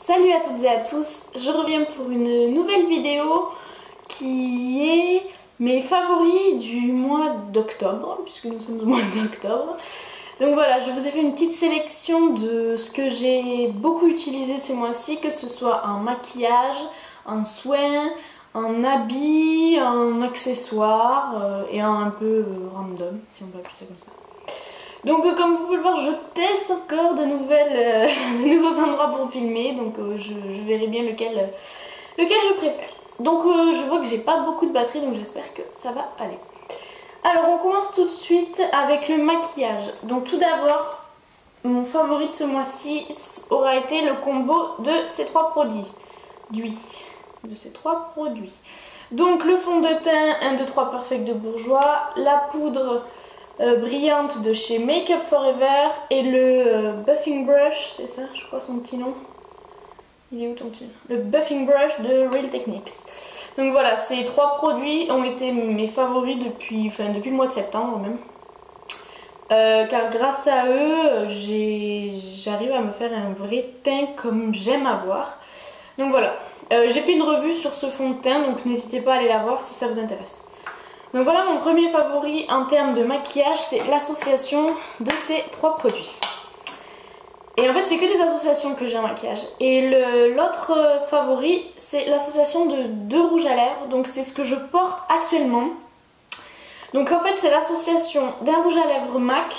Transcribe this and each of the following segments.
Salut à toutes et à tous, je reviens pour une nouvelle vidéo qui est mes favoris du mois d'octobre, puisque nous sommes au mois d'octobre. Donc voilà, je vous ai fait une petite sélection de ce que j'ai beaucoup utilisé ces mois-ci, que ce soit en maquillage, en soins, en habits, en accessoires et un peu random, si on peut appeler ça comme ça. Donc comme vous pouvez le voir, je teste encore de nouveaux endroits pour filmer, donc je verrai bien lequel je préfère. Donc je vois que j'ai pas beaucoup de batterie, donc j'espère que ça va aller. Alors on commence tout de suite avec le maquillage. Donc tout d'abord, mon favori de ce mois-ci aura été le combo de ces trois produits. Donc le fond de teint 1, 2, 3 Perfect de Bourjois, la poudre brillante de chez Make Up For Ever et le buffing brush, c'est ça je crois son petit nom. Il est où ton petit nom? Le buffing brush de Real Techniques. Donc voilà, ces trois produits ont été mes favoris depuis le mois de septembre même. Car grâce à eux, j'arrive à me faire un vrai teint comme j'aime avoir. Donc voilà, j'ai fait une revue sur ce fond de teint, donc n'hésitez pas à aller la voir si ça vous intéresse. Donc voilà, mon premier favori en termes de maquillage, c'est l'association de ces trois produits. Et en fait, c'est que des associations que j'ai en maquillage. Et l'autre favori, c'est l'association de deux rouges à lèvres. Donc c'est ce que je porte actuellement. Donc en fait, c'est l'association d'un rouge à lèvres MAC,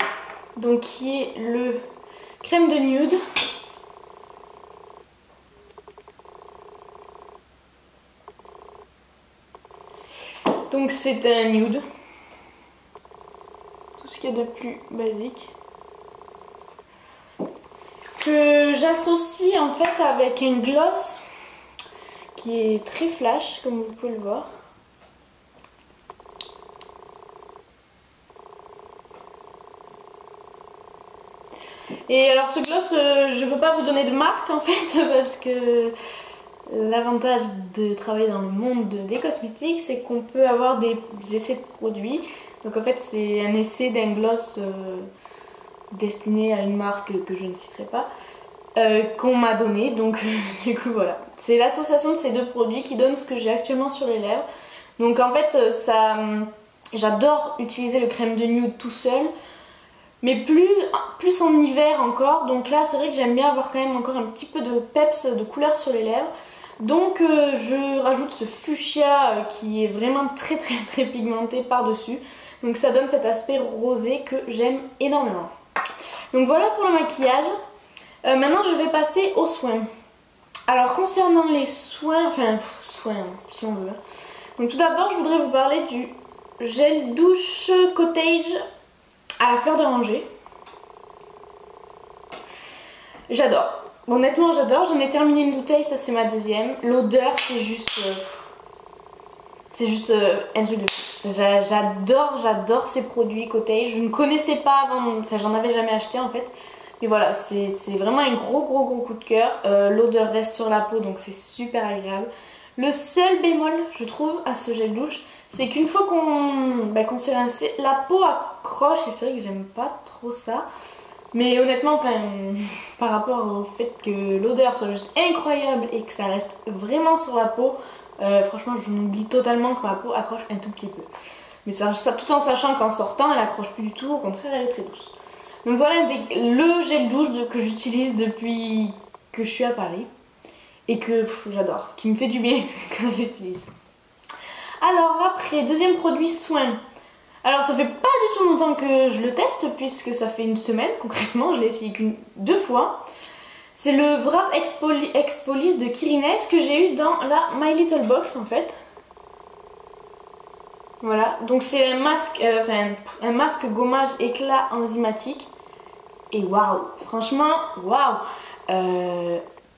donc qui est le crème de nude. Donc c'est un nude, tout ce qu'il y a de plus basique, que j'associe en fait avec un gloss qui est très flash comme vous pouvez le voir. Et alors ce gloss, je ne peux pas vous donner de marque en fait parce que l'avantage de travailler dans le monde des cosmétiques, c'est qu'on peut avoir des essais de produits. Donc en fait c'est un essai d'un gloss destiné à une marque que je ne citerai pas, qu'on m'a donné. Donc du coup voilà, c'est l'association de ces deux produits qui donne ce que j'ai actuellement sur les lèvres. Donc en fait j'adore utiliser le crème de nude tout seul, mais plus en hiver encore. Donc là c'est vrai que j'aime bien avoir quand même encore un petit peu de peps, de couleur sur les lèvres. Donc je rajoute ce fuchsia qui est vraiment très pigmenté par dessus. Donc ça donne cet aspect rosé que j'aime énormément. Donc voilà pour le maquillage. Maintenant je vais passer aux soins. Alors concernant les soins, soins si on veut. Donc tout d'abord je voudrais vous parler du gel douche cottage à la fleur d'oranger. J'adore. Honnêtement j'adore, j'en ai terminé une bouteille, ça c'est ma deuxième. L'odeur c'est juste un truc de fou. J'adore ces produits cottage. Je ne connaissais pas avant, j'en avais jamais acheté en fait. Mais voilà, c'est vraiment un gros coup de cœur. L'odeur reste sur la peau donc c'est super agréable. Le seul bémol je trouve à ce gel douche, c'est qu'une fois qu'on s'est rincé, la peau accroche et c'est vrai que j'aime pas trop ça. Mais honnêtement, par rapport au fait que l'odeur soit juste incroyable et que ça reste vraiment sur la peau, franchement je m'oublie totalement que ma peau accroche un tout petit peu. Mais ça tout en sachant qu'en sortant elle accroche plus du tout, au contraire elle est très douce. Donc voilà le gel douche que j'utilise depuis que je suis à Paris et que j'adore, qui me fait du bien quand je l'utilise. Alors après, deuxième produit soin. Alors ça fait pas du tout longtemps que je le teste puisque ça fait une semaine concrètement, je l'ai essayé deux fois. C'est le Wrap Expolise de Kirines que j'ai eu dans la My Little Box en fait. Voilà, donc c'est un masque gommage éclat enzymatique. Et waouh, franchement waouh,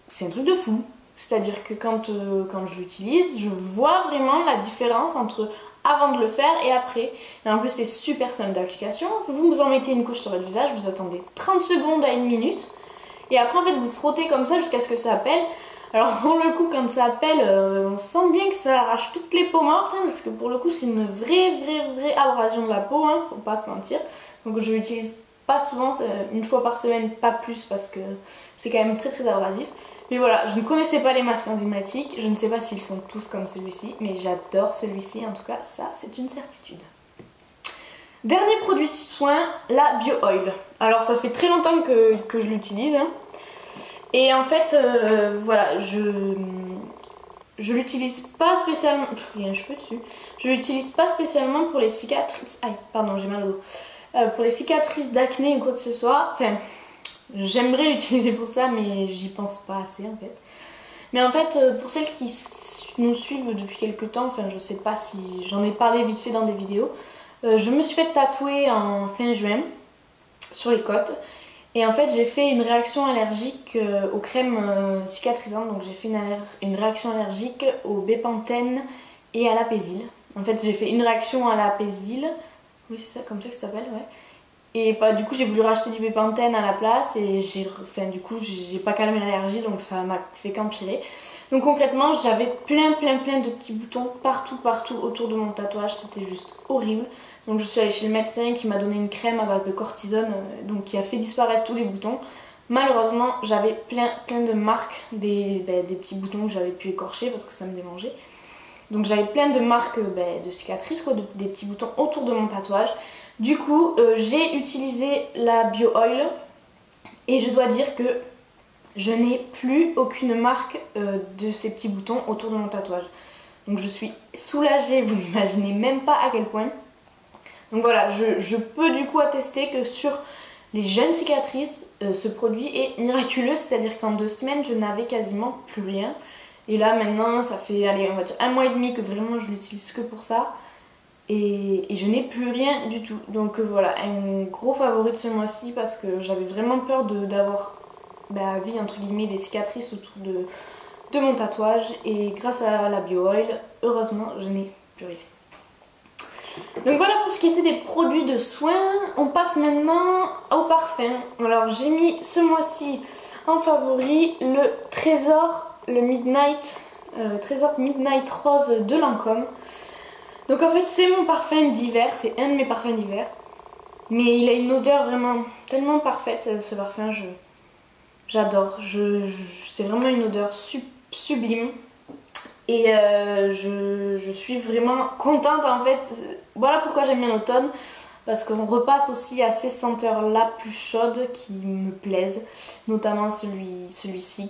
c'est un truc de fou. C'est-à-dire que quand je l'utilise, je vois vraiment la différence entre avant de le faire et après. Et en plus c'est super simple d'application. Vous en mettez une couche sur votre visage, vous attendez 30 secondes à 1 minute. Et après en fait vous frottez comme ça jusqu'à ce que ça appelle. Alors pour le coup quand ça appelle, on sent bien que ça arrache toutes les peaux mortes. Parce que pour le coup c'est une vraie abrasion de la peau, faut pas se mentir. Donc je l'utilise pas souvent, une fois par semaine, pas plus parce que c'est quand même très très abrasif. Mais voilà, je ne connaissais pas les masques enzymatiques, je ne sais pas s'ils sont tous comme celui-ci, mais j'adore celui-ci, en tout cas ça c'est une certitude. Dernier produit de soin, la Bio Oil. Alors ça fait très longtemps que je l'utilise, hein. Et en fait, voilà, je l'utilise pas spécialement... Il y a un cheveu dessus. Je l'utilise pas spécialement pour les cicatrices... Aïe, pardon, j'ai mal au dos. Pour les cicatrices d'acné ou quoi que ce soit. Enfin, j'aimerais l'utiliser pour ça, mais j'y pense pas assez en fait. Mais en fait, pour celles qui nous suivent depuis quelques temps, enfin je sais pas si j'en ai parlé vite fait dans des vidéos, je me suis fait tatouer en fin juin sur les côtes. Et en fait j'ai fait une réaction allergique aux crèmes cicatrisantes. Donc j'ai fait une réaction allergique au bépantène et à l'apésil. En fait j'ai fait une réaction à l'apésil. Oui c'est ça, comme ça que ça s'appelle, ouais. Et bah, du coup j'ai voulu racheter du bépantène à la place et du coup j'ai pas calmé l'allergie, donc ça n'a fait qu'empirer. Donc concrètement j'avais plein de petits boutons partout autour de mon tatouage, c'était juste horrible. Donc je suis allée chez le médecin qui m'a donné une crème à base de cortisone, donc qui a fait disparaître tous les boutons. Malheureusement j'avais plein de marques, des petits boutons que j'avais pu écorcher parce que ça me démangeait. Donc j'avais plein de marques de cicatrices, quoi, des petits boutons autour de mon tatouage. Du coup j'ai utilisé la Bio Oil et je dois dire que je n'ai plus aucune marque de ces petits boutons autour de mon tatouage. Donc je suis soulagée, vous n'imaginez même pas à quel point. Donc voilà, je peux du coup attester que sur les jeunes cicatrices, ce produit est miraculeux, c'est-à-dire qu'en 2 semaines je n'avais quasiment plus rien. Et là maintenant ça fait, allez, on va dire 1 mois et demi que vraiment je l'utilise que pour ça. Et je n'ai plus rien du tout. Donc voilà, un gros favori de ce mois-ci parce que j'avais vraiment peur d'avoir à vie entre guillemets des cicatrices autour de mon tatouage. Et grâce à la Bio Oil, heureusement je n'ai plus rien. Donc voilà pour ce qui était des produits de soins. On passe maintenant au parfum. Alors j'ai mis ce mois-ci en favori le Trésor, le Trésor Midnight Rose de Lancôme. Donc en fait c'est mon parfum d'hiver, c'est un de mes parfums d'hiver. Mais il a une odeur vraiment tellement parfaite ce parfum, j'adore. C'est vraiment une odeur sublime. Et je suis vraiment contente en fait. Voilà pourquoi j'aime bien l'automne. Parce qu'on repasse aussi à ces senteurs là plus chaudes qui me plaisent. Notamment celui-ci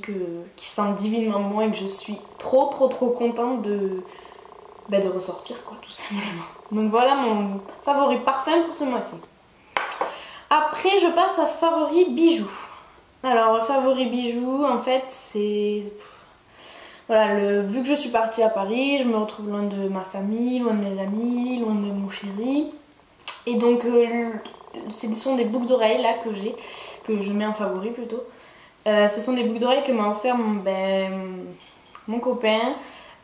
qui sent divinement bon et que je suis trop contente de ressortir quoi, tout simplement. Donc voilà mon favori parfum pour ce mois-ci. Après je passe à favori bijoux. Alors favori bijoux en fait c'est... Voilà, vu que je suis partie à Paris, je me retrouve loin de ma famille, loin de mes amis, loin de mon chéri. Et donc ce sont des boucles d'oreilles là que je mets en favori plutôt. Ce sont des boucles d'oreilles que m'a offert mon copain.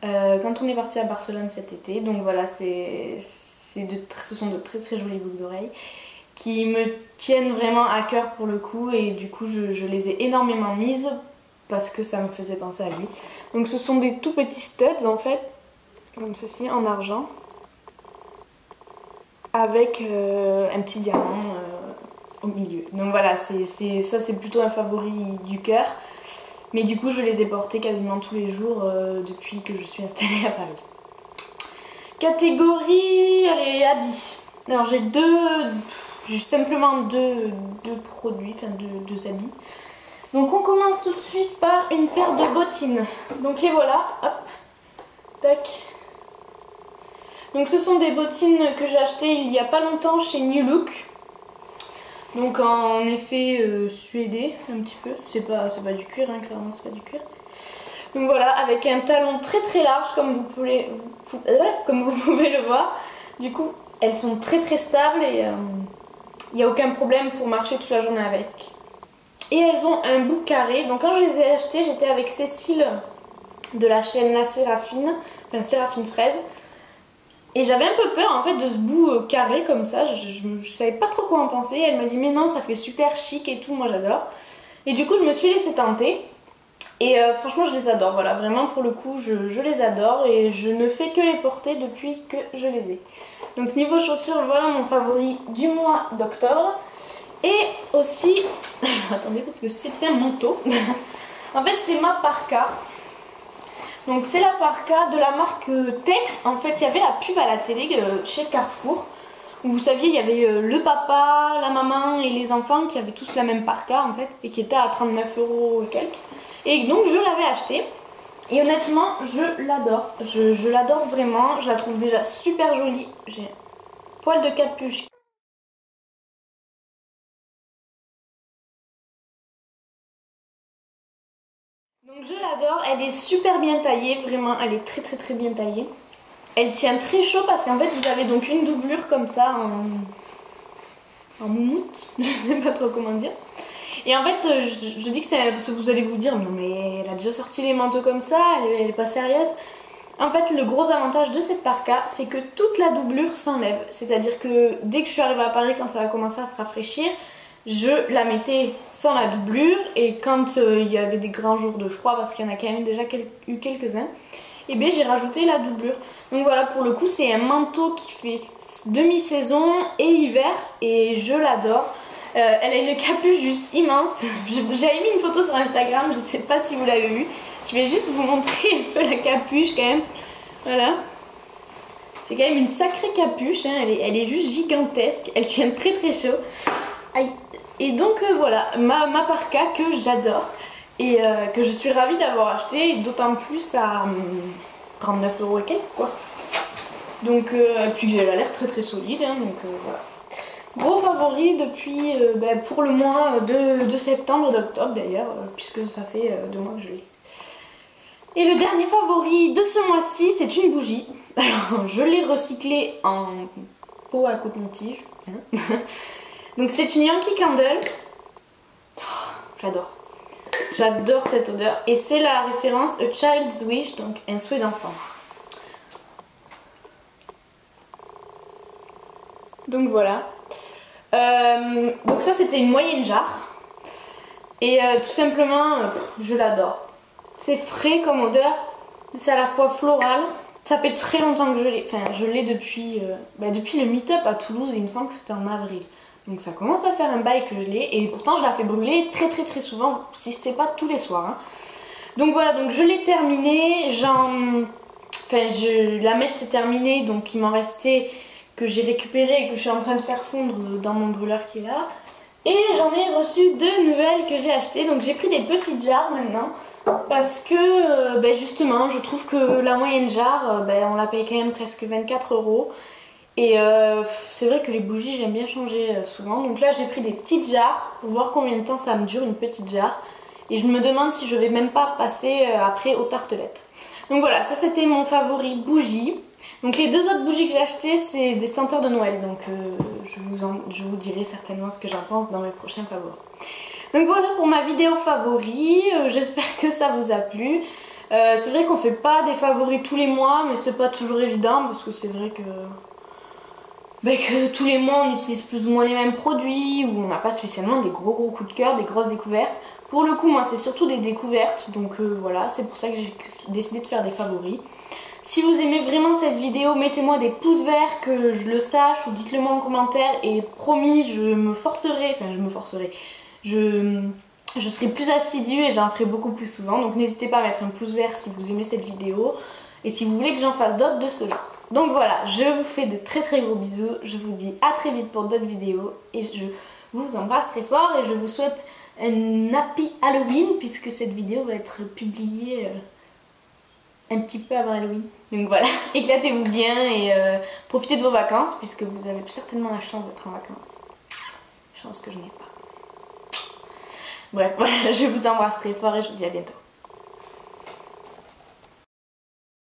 Quand on est parti à Barcelone cet été. Donc voilà, ce sont de très jolies boucles d'oreilles qui me tiennent vraiment à cœur pour le coup. Et du coup je les ai énormément mises parce que ça me faisait penser à lui. Donc ce sont des tout petits studs en fait, comme ceci, en argent, avec un petit diamant au milieu. Donc voilà, ça c'est plutôt un favori du cœur. Mais du coup je les ai portés quasiment tous les jours depuis que je suis installée à Paris. Catégorie, allez, habits. Alors j'ai simplement deux produits, enfin deux habits. Donc on commence tout de suite par une paire de bottines. Donc les voilà, hop, tac. Donc ce sont des bottines que j'ai achetées il y a pas longtemps chez New Look. Donc en effet suédé un petit peu, c'est pas du cuir, hein, clairement c'est pas du cuir. Donc voilà, avec un talon très large comme vous pouvez le voir. Du coup elles sont très stables et il n'y a aucun problème pour marcher toute la journée avec. Et elles ont un bout carré, donc quand je les ai achetées j'étais avec Cécile de la chaîne La Séraphine, enfin Séraphine Fraise. Et j'avais un peu peur en fait de ce bout carré comme ça, je savais pas trop quoi en penser. Elle m'a dit mais non ça fait super chic et tout, moi j'adore. Et du coup je me suis laissée tenter. Et franchement je les adore, voilà, vraiment pour le coup je les adore. Et je ne fais que les porter depuis que je les ai. Donc niveau chaussures, voilà mon favori du mois d'octobre. Et aussi, attendez parce que c'est un manteau. En fait c'est ma parka. Donc c'est la parka de la marque Tex. En fait il y avait la pub à la télé chez Carrefour. Où vous saviez il y avait le papa, la maman et les enfants qui avaient tous la même parka en fait. Et qui était à 39 € et quelques. Et donc je l'avais acheté. Et honnêtement je l'adore. Je l'adore vraiment. Je la trouve déjà super jolie. J'ai un poil de capuche. Donc je l'adore, elle est super bien taillée, vraiment, elle est très bien taillée. Elle tient très chaud parce qu'en fait vous avez donc une doublure comme ça en moumoute, je sais pas trop comment dire. Et en fait je dis que c'est parce que vous allez vous dire non mais elle a déjà sorti les manteaux comme ça, elle est pas sérieuse. En fait le gros avantage de cette parka c'est que toute la doublure s'enlève. C'est-à-dire que dès que je suis arrivée à Paris, quand ça a commencé à se rafraîchir, je la mettais sans la doublure et quand il y avait des grands jours de froid, parce qu'il y en a quand même déjà eu quelques-uns, et bien j'ai rajouté la doublure. Donc voilà, pour le coup c'est un manteau qui fait demi-saison et hiver et je l'adore. Elle a une capuche juste immense. J'avais mis une photo sur Instagram, je sais pas si vous l'avez vue. Je vais juste vous montrer un peu la capuche quand même. Voilà. C'est quand même une sacrée capuche, hein. Elle est juste gigantesque, elle tient très chaud. Aïe. Et donc voilà, ma parka que j'adore et que je suis ravie d'avoir acheté, d'autant plus à 39 € et quelques quoi. Donc puis elle a l'air très solide, hein, donc voilà. Gros favori depuis pour le mois de septembre, d'octobre d'ailleurs, puisque ça fait 2 mois que je l'ai. Et le dernier favori de ce mois-ci, c'est une bougie. Alors je l'ai recyclée en pot à coton-tige. Hein. Donc c'est une Yankee Candle. Oh, j'adore. J'adore cette odeur. Et c'est la référence A Child's Wish, donc un souhait d'enfant. Donc voilà. Donc ça c'était une moyenne jarre. Et tout simplement, je l'adore. C'est frais comme odeur. C'est à la fois floral. Ça fait très longtemps que je l'ai. Enfin, je l'ai depuis le meet-up à Toulouse. Il me semble que c'était en avril. Donc ça commence à faire un bail que je l'ai. Et pourtant je la fais brûler très souvent. Si c'est pas tous les soirs. Hein. Donc voilà, donc je l'ai terminée. La mèche s'est terminée. Donc il m'en restait que j'ai récupéré et que je suis en train de faire fondre dans mon brûleur qui est là. Et j'en ai reçu 2 nouvelles que j'ai achetées. Donc j'ai pris des petites jarres maintenant. Parce que justement je trouve que la moyenne jarre, on la paye quand même presque 24 €. Et c'est vrai que les bougies j'aime bien changer souvent. Donc là j'ai pris des petites jarres pour voir combien de temps ça me dure une petite jarre. Et je me demande si je vais même pas passer après aux tartelettes. Donc voilà, ça c'était mon favori bougie. Donc les 2 autres bougies que j'ai achetées c'est des senteurs de Noël. Donc je vous dirai certainement ce que j'en pense dans mes prochains favoris. Donc voilà pour ma vidéo favori, j'espère que ça vous a plu. C'est vrai qu'on fait pas des favoris tous les mois, mais c'est pas toujours évident parce que c'est vrai que tous les mois on utilise plus ou moins les mêmes produits, ou on n'a pas spécialement des gros coups de cœur, des grosses découvertes. Pour le coup moi c'est surtout des découvertes, donc voilà, c'est pour ça que j'ai décidé de faire des favoris. Si vous aimez vraiment cette vidéo, mettez-moi des pouces verts, que je le sache, ou dites-le moi en commentaire, et promis je me forcerai, je serai plus assidue et j'en ferai beaucoup plus souvent. Donc n'hésitez pas à mettre un pouce vert si vous aimez cette vidéo et si vous voulez que j'en fasse d'autres de ce genre. Donc voilà, je vous fais de très gros bisous. Je vous dis à très vite pour d'autres vidéos et je vous embrasse très fort et je vous souhaite un happy Halloween puisque cette vidéo va être publiée un petit peu avant Halloween. Donc voilà, éclatez-vous bien et profitez de vos vacances puisque vous avez certainement la chance d'être en vacances. Chance que je n'ai pas. Bref, voilà, je vous embrasse très fort et je vous dis à bientôt.